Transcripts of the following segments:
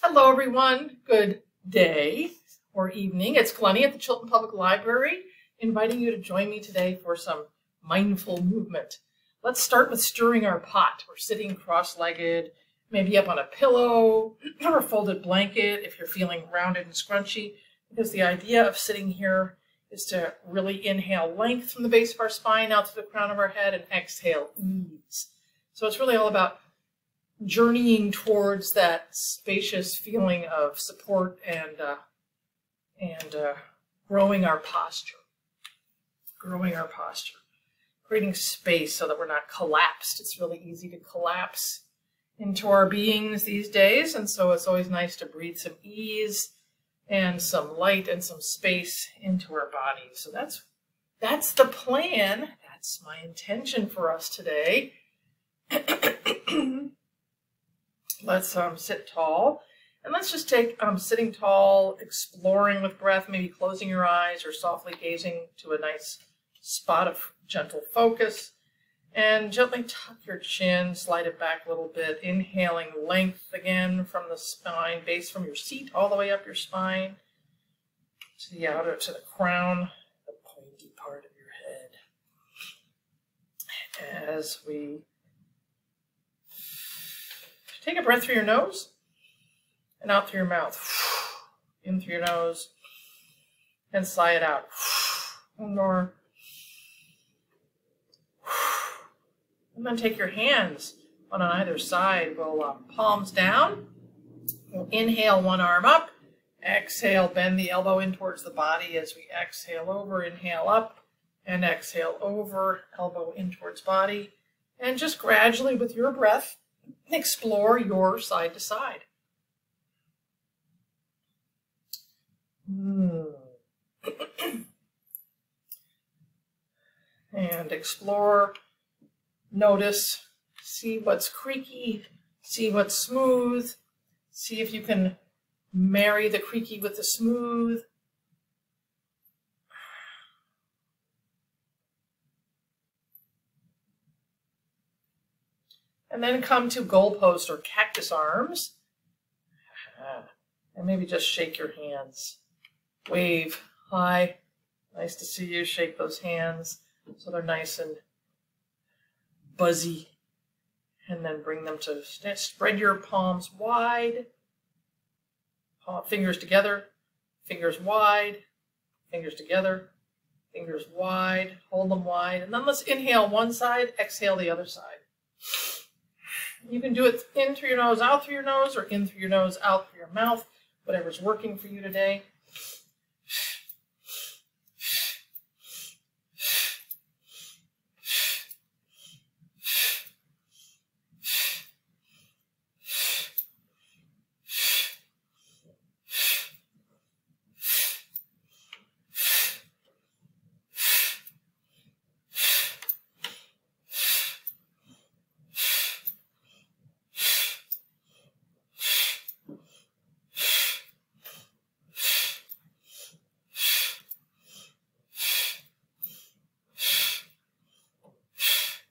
Hello, everyone. Good day or evening. It's Glenny at the Chilton Public Library, inviting you to join me today for some mindful movement. Let's start with stirring our pot. We're sitting cross-legged, maybe up on a pillow or a folded blanket if you're feeling rounded and scrunchy, because the idea of sitting here is to really inhale length from the base of our spine out to the crown of our head and exhale ease. So it's really all about journeying towards that spacious feeling of support and growing our posture, creating space so that we're not collapsed. It's really easy to collapse into our beings these days, and so it's always nice to breathe some ease and some light and some space into our bodies. So that's the plan. That's my intention for us today. Let's sit tall, and let's just take sitting tall, exploring with breath, maybe closing your eyes or softly gazing to a nice spot of gentle focus, and gently tuck your chin, slide it back a little bit, inhaling length again from the spine, base from your seat all the way up your spine to the outer, to the crown, the pointy part of your head. As we take a breath through your nose and out through your mouth. In through your nose and sigh it out. One more. And then take your hands on either side. We'll palms down. We'll inhale one arm up. Exhale, bend the elbow in towards the body as we exhale over. Inhale up and exhale over. Elbow in towards body. And just gradually with your breath, explore your side to side. And explore, notice, see what's creaky, see what's smooth, see if you can marry the creaky with the smooth. And then come to goalpost or cactus arms. And maybe just shake your hands. Wave. Hi. Nice to see you. Shake those hands so they're nice and buzzy. And then bring them to spread your palms wide. Fingers together. Fingers wide. Fingers together. Fingers wide. Hold them wide. And then let's inhale one side. Exhale the other side. You can do it in through your nose, out through your nose, or in through your nose, out through your mouth, whatever's working for you today.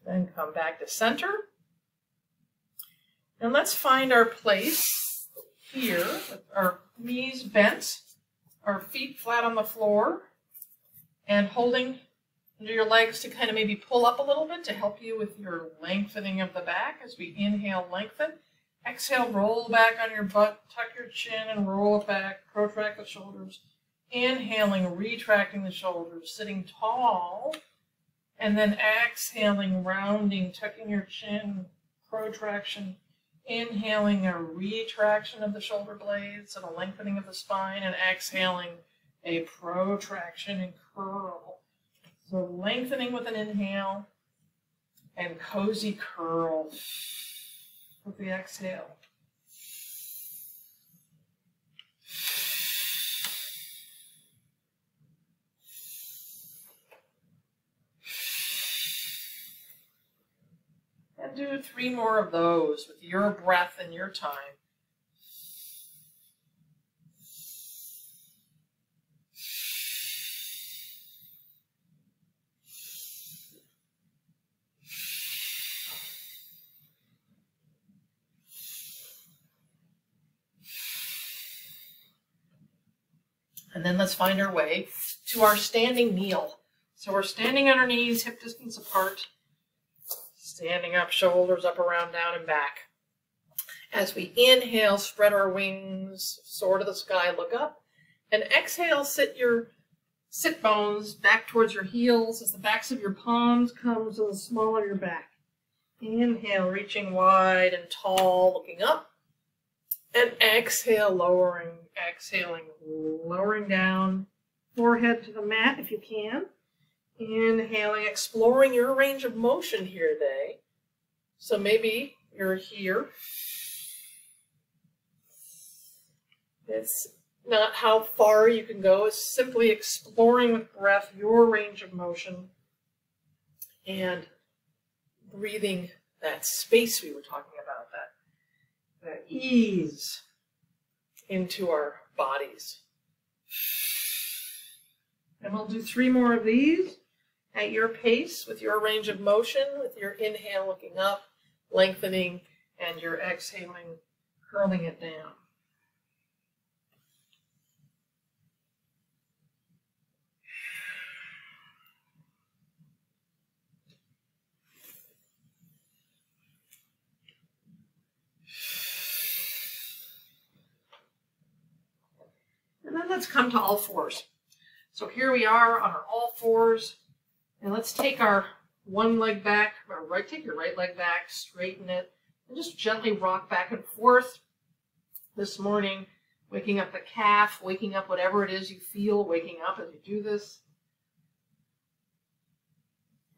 Then come back to center. And let's find our place here with our knees bent, our feet flat on the floor, and holding under your legs to kind of maybe pull up a little bit to help you with your lengthening of the back as we inhale, lengthen. Exhale, roll back on your butt, tuck your chin and roll it back, protract the shoulders. Inhaling, retracting the shoulders, sitting tall. And then exhaling, rounding, tucking your chin, protraction. Inhaling, a retraction of the shoulder blades and a lengthening of the spine. And exhaling, a protraction and curl. So lengthening with an inhale and cozy curl with the exhale. And do 3 more of those with your breath and your time. And then let's find our way to our standing kneel. So we're standing on our knees, hip distance apart, standing up, shoulders up, around, down, and back. As we inhale, spread our wings, soar to the sky, look up. And exhale, sit your sit bones back towards your heels as the backs of your palms come to the small of your back. Inhale, reaching wide and tall, looking up. And exhale, lowering, exhaling, lowering down, forehead to the mat if you can. Inhaling, exploring your range of motion here today. So maybe you're here. It's not how far you can go. It's simply exploring with breath your range of motion and breathing that space we were talking about, that ease into our bodies. And we'll do 3 more of these at your pace with your range of motion, with your inhale looking up, lengthening, and your exhaling, curling it down. And then let's come to all fours. So here we are on our all fours. And let's take our one leg back, or take your right leg back, straighten it, and just gently rock back and forth. This morning, waking up the calf, waking up whatever it is you feel, waking up as you do this.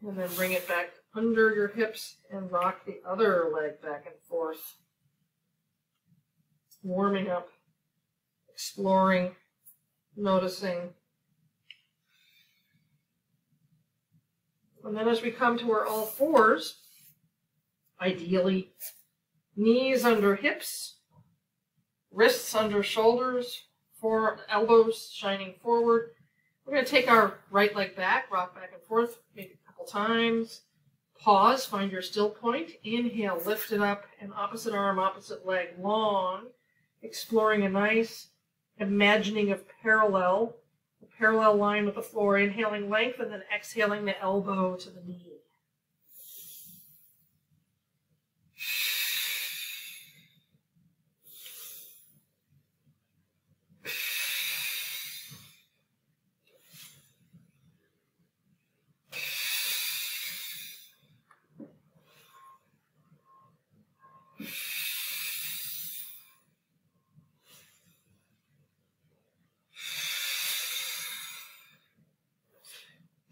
And then bring it back under your hips and rock the other leg back and forth. Warming up, exploring, noticing. And then as we come to our all fours, ideally, knees under hips, wrists under shoulders, elbows shining forward. We're going to take our right leg back, rock back and forth, maybe a couple times. Pause, find your still point. Inhale, lift it up, and opposite arm, opposite leg, long. Exploring a nice imagining of parallel line with the floor. Inhaling length and then exhaling the elbow to the knee.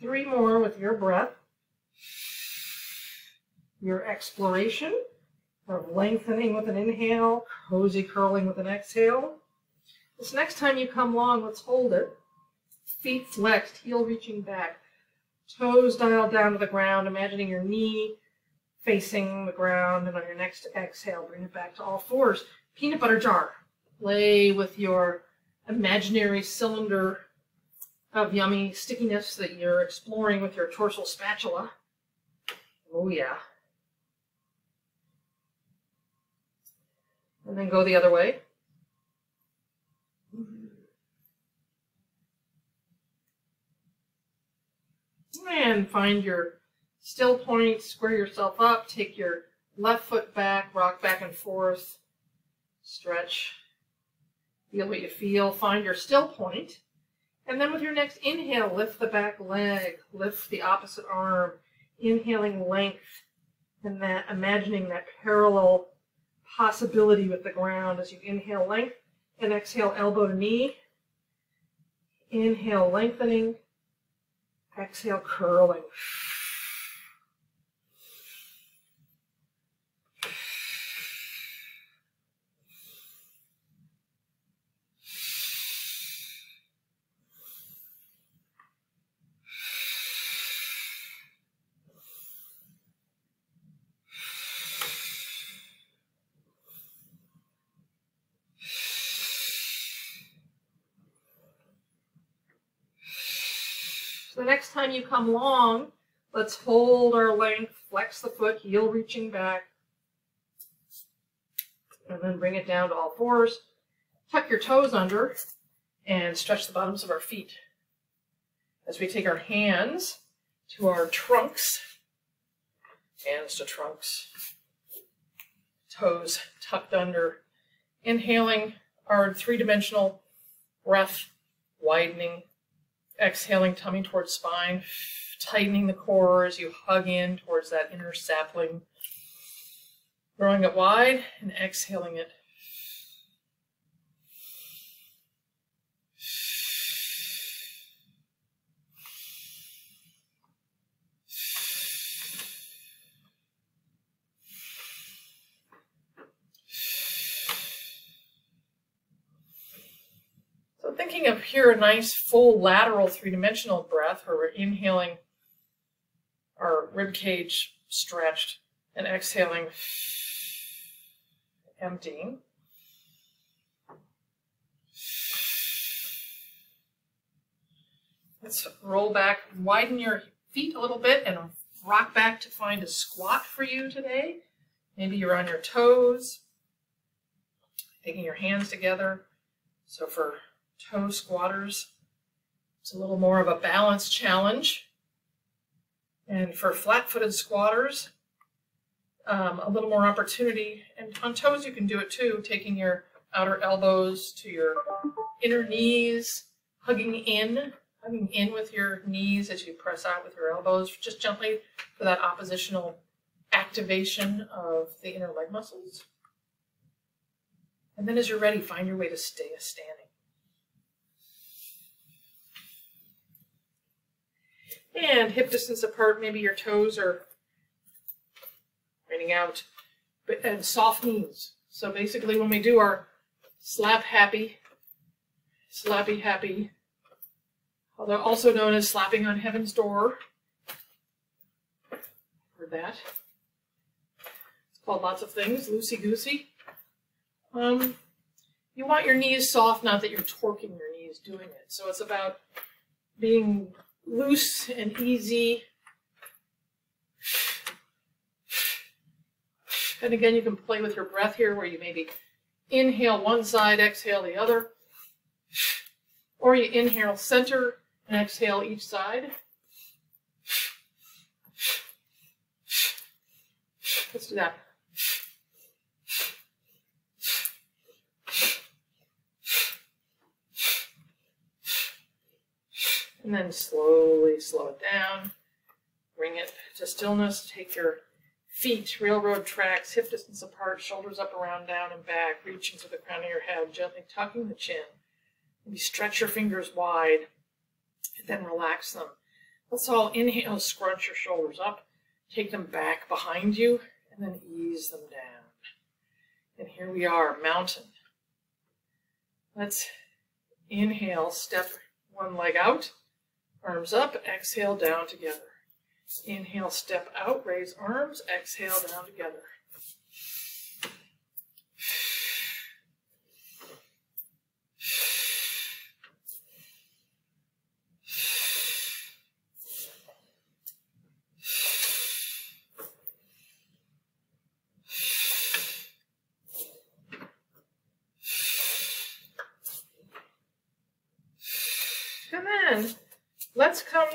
Three more with your breath. Your exploration of lengthening with an inhale, cozy curling with an exhale. This next time you come long, let's hold it. Feet flexed, heel reaching back. Toes dialed down to the ground, imagining your knee facing the ground, and on your next exhale, bring it back to all fours. Peanut butter jar. Play with your imaginary cylinder of yummy stickiness that you're exploring with your torsal spatula. Oh yeah. And then go the other way. And find your still point, square yourself up, take your left foot back, rock back and forth, stretch, feel what you feel, find your still point. And then with your next inhale, lift the back leg, lift the opposite arm, inhaling length, and that imagining that parallel possibility with the ground as you inhale length and exhale elbow to knee. Inhale lengthening, exhale curling. The next time you come long, let's hold our length, flex the foot, heel reaching back, and then bring it down to all fours. Tuck your toes under and stretch the bottoms of our feet. As we take our hands to our trunks, hands to trunks, toes tucked under, inhaling our three-dimensional breath, widening, exhaling tummy towards spine, tightening the core as you hug in towards that inner sapling, growing it wide and exhaling it. So thinking of here a nice full lateral three-dimensional breath where we're inhaling our rib cage stretched and exhaling, emptying. Let's roll back, widen your feet a little bit and rock back to find a squat for you today. Maybe you're on your toes, taking your hands together. So for toe squatters, it's a little more of a balance challenge. And for flat-footed squatters, a little more opportunity. And on toes you can do it too, taking your outer elbows to your inner knees, hugging in with your knees as you press out with your elbows, just gently for that oppositional activation of the inner leg muscles. And then as you're ready, find your way to stay standing. And hip distance apart, maybe your toes are pointing out, and soft knees. So basically when we do our slap happy, slappy happy, although also known as slapping on heaven's door, heard that. It's called lots of things, loosey-goosey. You want your knees soft, not that you're torquing your knees doing it. So it's about being loose and easy. And again, you can play with your breath here where you maybe inhale one side, exhale the other. Or you inhale center and exhale each side. Let's do that. And then slowly slow it down. Bring it to stillness. Take your feet, railroad tracks, hip distance apart, shoulders up, around, down, and back, reaching to the crown of your head, gently tucking the chin. Maybe stretch your fingers wide, and then relax them. Let's all inhale, scrunch your shoulders up, take them back behind you, and then ease them down. And here we are, mountain. Let's inhale, step one leg out, arms up, exhale, down together. Inhale, step out, raise arms, exhale, down together. And then let's come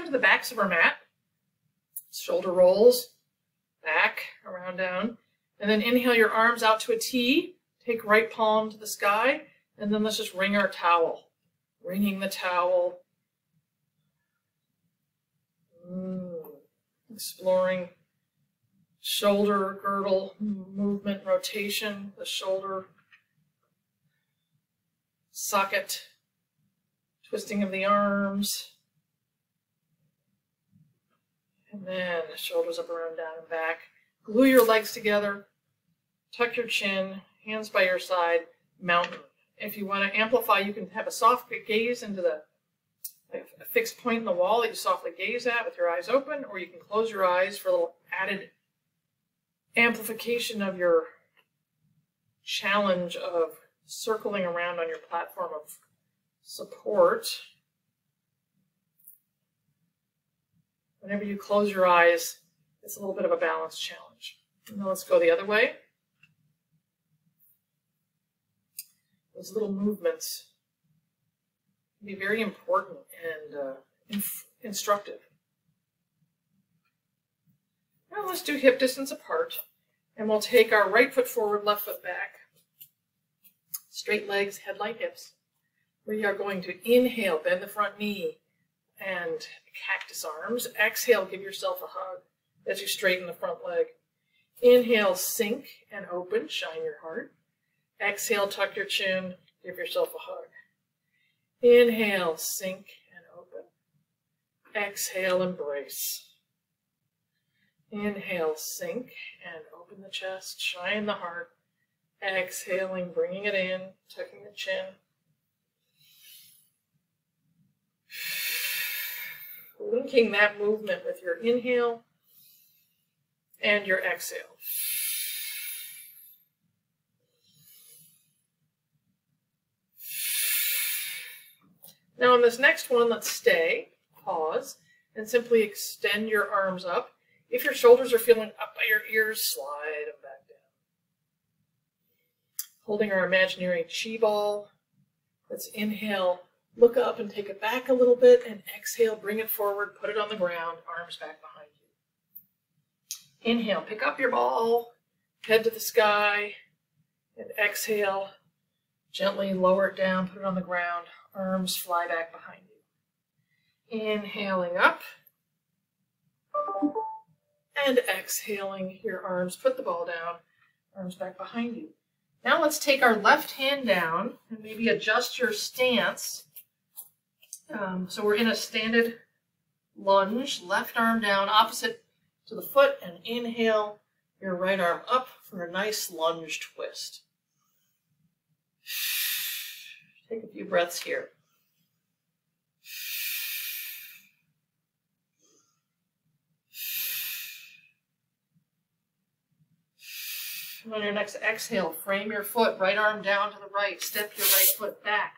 to the backs of our mat. Shoulder rolls, back, around, down. And then inhale your arms out to a T. Take right palm to the sky. And then let's just wring our towel. Wringing the towel. Exploring shoulder girdle movement, rotation, the shoulder socket. Twisting of the arms. And then shoulders up, around, down, and back. Glue your legs together. Tuck your chin. Hands by your side. Mountain. If you want to amplify, you can have a soft gaze into a fixed point in the wall that you softly gaze at with your eyes open, or you can close your eyes for a little added amplification of your challenge of circling around on your platform of support. Whenever you close your eyes, it's a little bit of a balance challenge. And then let's go the other way. Those little movements be very important and instructive. Now let's do hip distance apart, and we'll take our right foot forward, left foot back. Straight legs, headlight hips. We are going to inhale, bend the front knee, and cactus arms. Exhale, give yourself a hug as you straighten the front leg. Inhale, sink and open, shine your heart. Exhale, tuck your chin, give yourself a hug. Inhale, sink and open. Exhale, embrace. Inhale, sink and open the chest, shine the heart. Exhaling, bringing it in, tucking the chin. Linking that movement with your inhale and your exhale. Now on this next one, let's stay, pause, and simply extend your arms up. If your shoulders are feeling up by your ears, slide them back down. Holding our imaginary chi ball, let's inhale, look up and take it back a little bit, and exhale, bring it forward, put it on the ground, arms back behind you. Inhale, pick up your ball, head to the sky, and exhale, gently lower it down, put it on the ground, arms fly back behind you. Inhaling up, and exhaling your arms, put the ball down, arms back behind you. Now let's take our left hand down and maybe adjust your stance. So we're in a standing lunge, left arm down, opposite to the foot, and inhale your right arm up for a nice lunge twist. Take a few breaths here. On your next exhale, frame your foot, right arm down to the right, step your right foot back.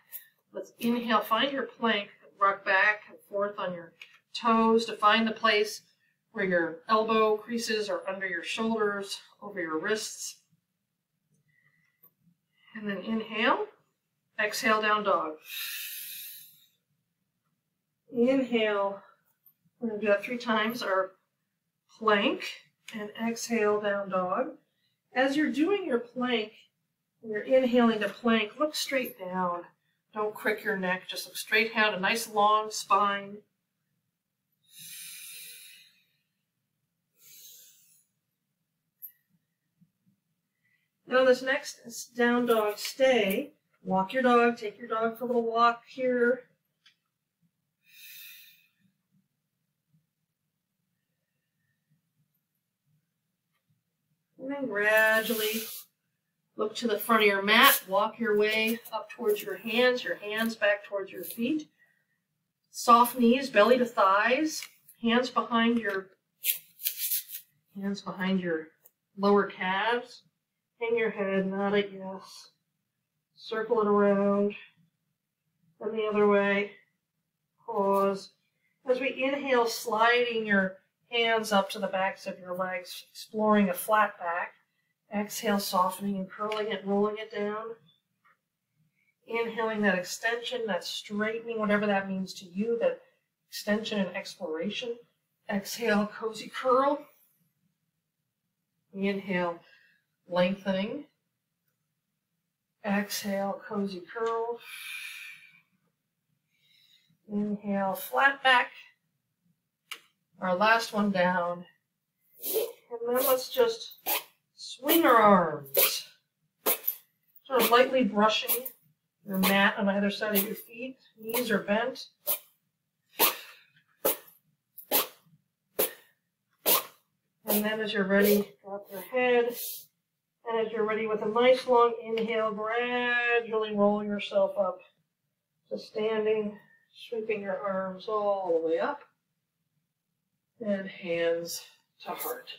Let's inhale, find your plank, rock back and forth on your toes to find the place where your elbow creases are under your shoulders, over your wrists. And then inhale, exhale, down dog. Inhale, we're going to do that 3 times, our plank, and exhale, down dog. As you're doing your plank, when you're inhaling to plank, look straight down. Don't crick your neck, just look straight down, a nice long spine. Now this next is down dog stay. Walk your dog, take your dog for a little walk here. And then gradually look to the front of your mat, walk your way up towards your hands back towards your feet. Soft knees, belly to thighs, hands behind your lower calves. Hang your head, nod at yes. Circle it around. And the other way. Pause. As we inhale, sliding your hands up to the backs of your legs, exploring a flat back. Exhale, softening and curling it, rolling it down. Inhaling that extension, that straightening, whatever that means to you, that extension and exploration. Exhale, cozy curl. Inhale, lengthening. Exhale, cozy curl. Inhale, flat back. Our last one down. And then let's just swing our arms. Sort of lightly brushing your mat on either side of your feet. Knees are bent. And then as you're ready, drop your head. And as you're ready with a nice long inhale, gradually roll yourself up to standing, sweeping your arms all the way up. And hands to heart.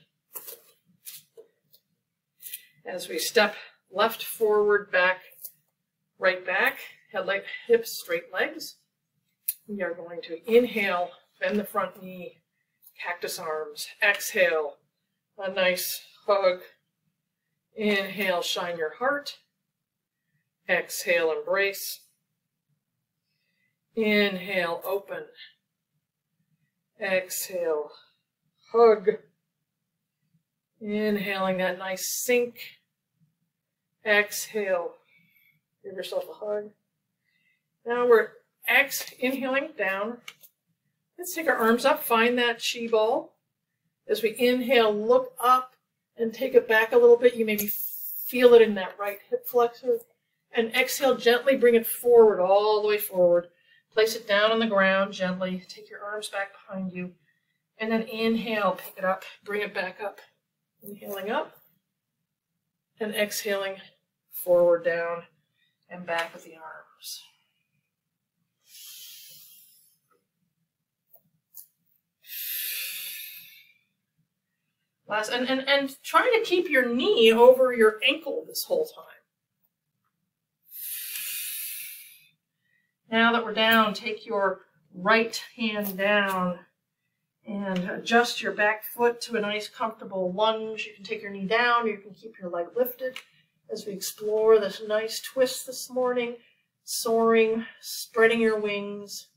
As we step left, forward, back, right back, head, leg, hips, straight legs, we are going to inhale, bend the front knee, cactus arms. Exhale, a nice hug. Inhale, shine your heart. Exhale, embrace. Inhale, open. Exhale, hug. Inhaling that nice sink. Exhale, give yourself a hug. Now we're inhaling down. Let's take our arms up, find that chi ball. As we inhale, look up and take it back a little bit. You maybe feel it in that right hip flexor. And exhale, gently bring it forward, all the way forward. Place it down on the ground gently. Take your arms back behind you. And then inhale, pick it up, bring it back up. Inhaling up. And exhaling forward, down, and back with the arms. Last, and try to keep your knee over your ankle this whole time. Now that we're down, take your right hand down and adjust your back foot to a nice comfortable lunge. You can take your knee down, or you can keep your leg lifted as we explore this nice twist this morning, soaring, spreading your wings.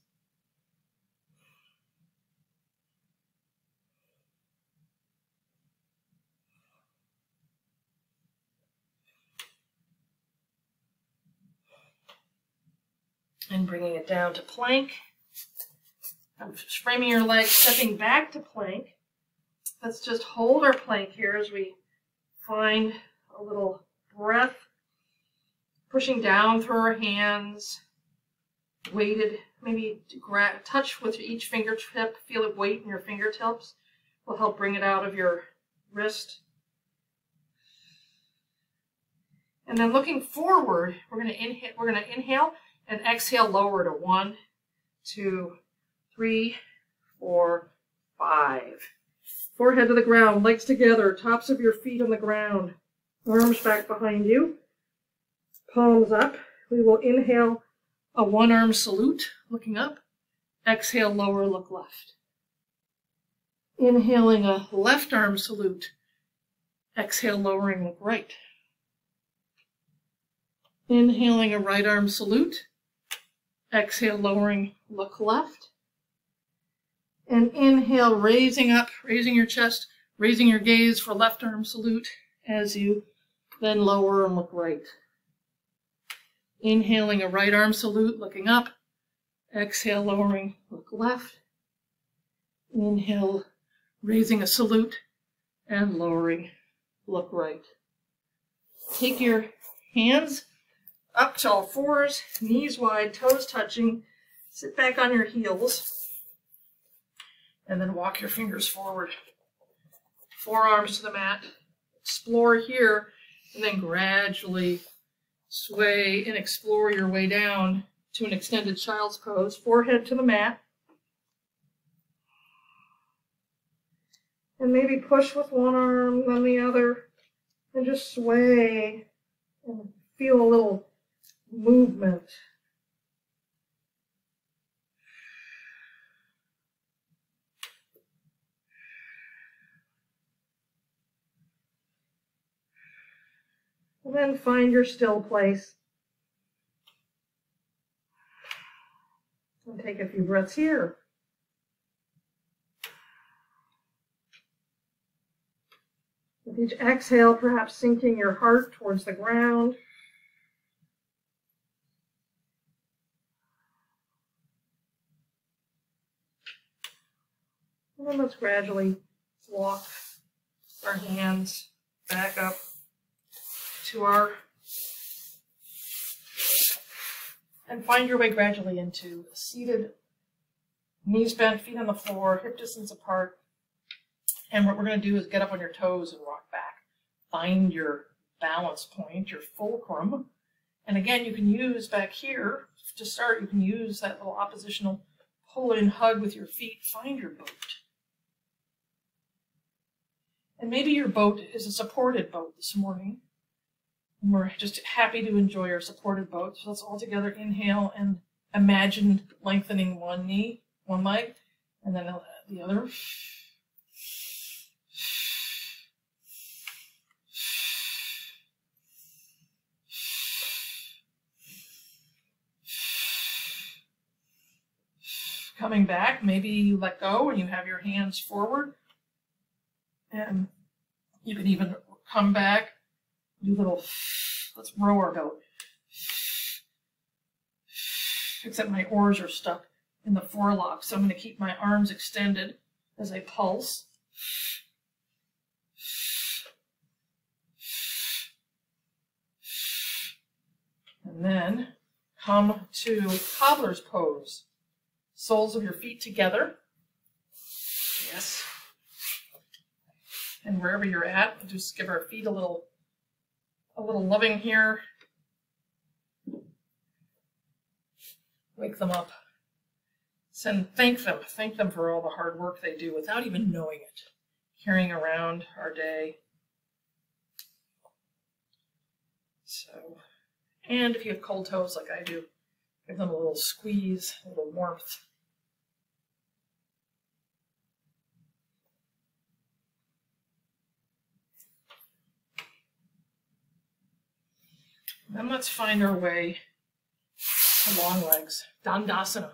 And bringing it down to plank. Framing your legs, stepping back to plank. Let's just hold our plank here as we find a little breath. Pushing down through our hands. Weighted, maybe touch with each fingertip. Feel it weight in your fingertips. Will help bring it out of your wrist. And then looking forward, we're going to inhale and exhale, lower to 1, 2, 3, 4, 5. Forehead to the ground, legs together, tops of your feet on the ground, arms back behind you, palms up. We will inhale a one-arm salute, looking up. Exhale, lower, look left. Inhaling a left arm salute. Exhale, lowering, look right. Inhaling a right arm salute. Exhale, lowering, look left. And inhale, raising up, raising your chest, raising your gaze for left arm salute as you then lower and look right. Inhaling a right arm salute, looking up. Exhale, lowering, look left. Inhale, raising a salute and lowering, look right. Take your hands up to all fours, knees wide, toes touching. Sit back on your heels. And then walk your fingers forward. Forearms to the mat. Explore here, and then gradually sway and explore your way down to an extended child's pose. Forehead to the mat. And maybe push with one arm, then the other, and just sway and feel a little movement. And then find your still place. And take a few breaths here. With each exhale, perhaps sinking your heart towards the ground. And then let's gradually walk our hands back up to our, and find your way gradually into seated, knees bent, feet on the floor, hip distance apart. And what we're going to do is get up on your toes and rock back. Find your balance point, your fulcrum. And again, you can use back here, to start, you can use that little oppositional pull-in hug with your feet. Find your boat. And maybe your boat is a supported boat this morning. And we're just happy to enjoy our supported boat. So let's all together inhale and imagine lengthening one knee, one leg, and then the other. Coming back, maybe you let go and you have your hands forward. And you can even come back, do little, let's row our boat. Except my oars are stuck in the forelock, so I'm going to keep my arms extended as I pulse. And then come to cobbler's pose. Soles of your feet together. Yes. And wherever you're at, we'll just give our feet a little loving here. Wake them up. Thank them for all the hard work they do without even knowing it. Carrying around our day. So, and if you have cold toes like I do, give them a little squeeze, a little warmth. Then let's find our way to long legs, Dandasana.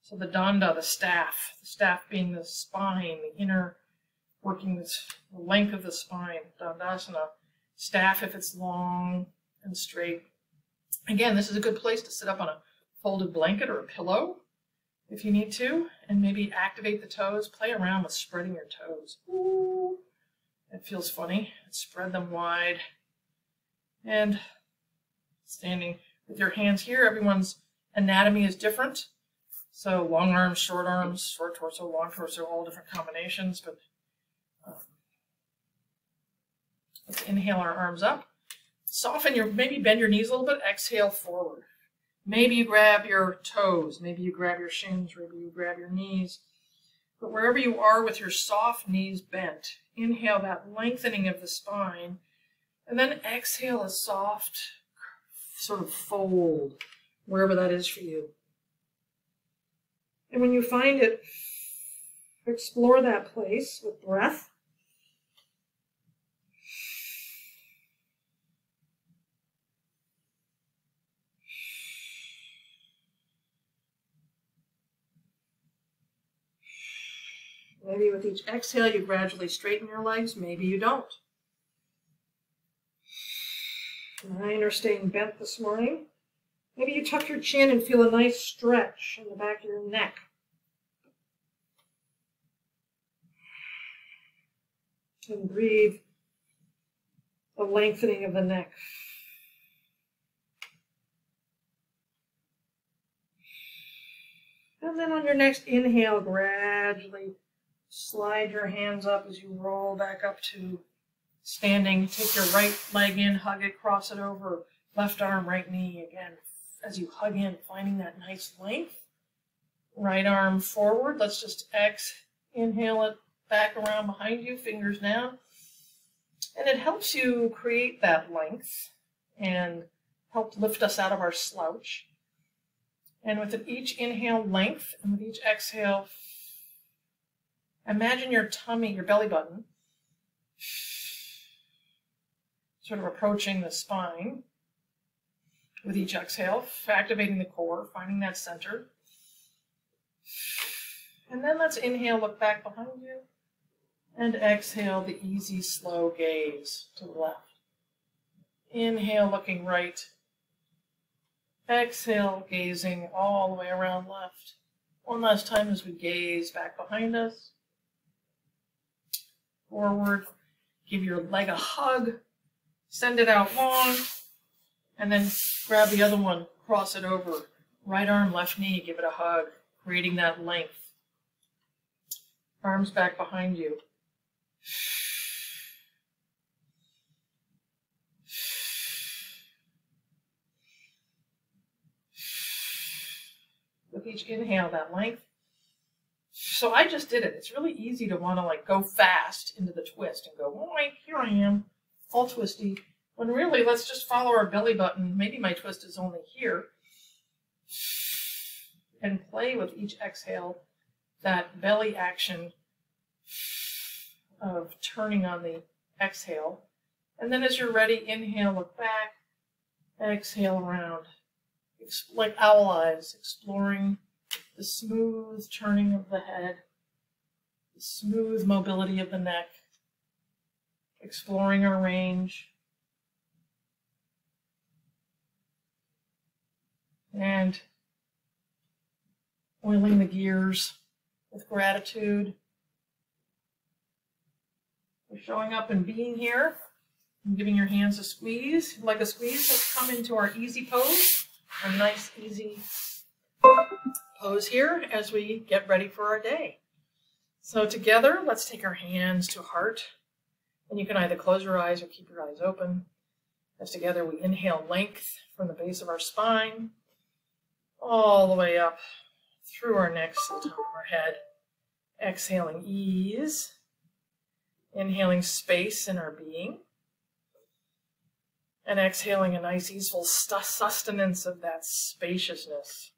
So the danda, the staff being the spine, the inner working the length of the spine, Dandasana. Staff if it's long and straight. Again, this is a good place to sit up on a folded blanket or a pillow if you need to, and maybe activate the toes. Play around with spreading your toes. Ooh, it feels funny. Spread them wide. And standing with your hands here, everyone's anatomy is different. So long arms, short torso, long torso, all different combinations. But let's inhale our arms up. Soften your, maybe bend your knees a little bit. Exhale forward. Maybe you grab your toes. Maybe you grab your shins. Maybe you grab your knees. But wherever you are with your soft knees bent, inhale that lengthening of the spine. And then exhale a soft sort of fold, wherever that is for you. And when you find it, explore that place with breath. Maybe with each exhale, you gradually straighten your legs. Maybe you don't. Mine are staying bent this morning. Maybe you tuck your chin and feel a nice stretch in the back of your neck. And breathe the lengthening of the neck. And then on your next inhale, gradually slide your hands up as you roll back up to standing. Take your right leg in, hug it, cross it over. Left arm, right knee. Again, as you hug in, finding that nice length. Right arm forward. Let's just inhale it back around behind you, fingers down. And it helps you create that length and help lift us out of our slouch. And with each inhale, length, and with each exhale, imagine your tummy, your belly button, sort of approaching the spine. With each exhale, activating the core, finding that center. And then let's inhale, look back behind you, and exhale the easy, slow gaze to the left. Inhale, looking right. Exhale, gazing all the way around left. One last time as we gaze back behind us. Forward, give your leg a hug, send it out long, and then grab the other one, cross it over. Right arm, left knee, give it a hug, creating that length. Arms back behind you. With each inhale, that length. So I just did it. It's really easy to want to like go fast into the twist and go, oh, here I am, all twisty. When really, let's just follow our belly button. Maybe my twist is only here. And play with each exhale, that belly action of turning on the exhale. And then as you're ready, inhale, look back, exhale around. Like owl eyes, exploring the smooth turning of the head, the smooth mobility of the neck, exploring our range, and oiling the gears with gratitude for showing up and being here and giving your hands a squeeze. If you'd like a squeeze, let's come into our easy pose, a nice easy pose here as we get ready for our day. So together, let's take our hands to heart, and you can either close your eyes or keep your eyes open. As together we inhale length from the base of our spine, all the way up through our necks to the top of our head. Exhaling ease, inhaling space in our being, and exhaling a nice easeful sustenance of that spaciousness.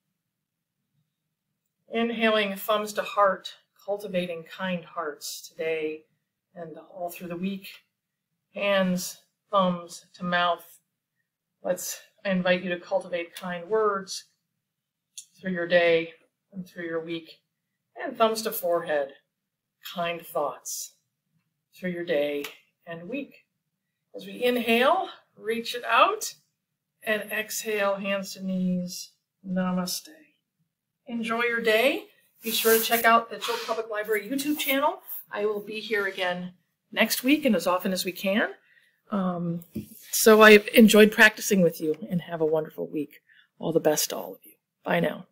Inhaling thumbs to heart, cultivating kind hearts today and all through the week. Hands, thumbs to mouth. I invite you to cultivate kind words through your day and through your week. And thumbs to forehead, kind thoughts through your day and week. As we inhale, reach it out, and exhale, hands to knees. Namaste. Enjoy your day. Be sure to check out the Chilton Public Library YouTube channel. I will be here again next week and as often as we can. So I've enjoyed practicing with you, and have a wonderful week. All the best to all of you. Bye now.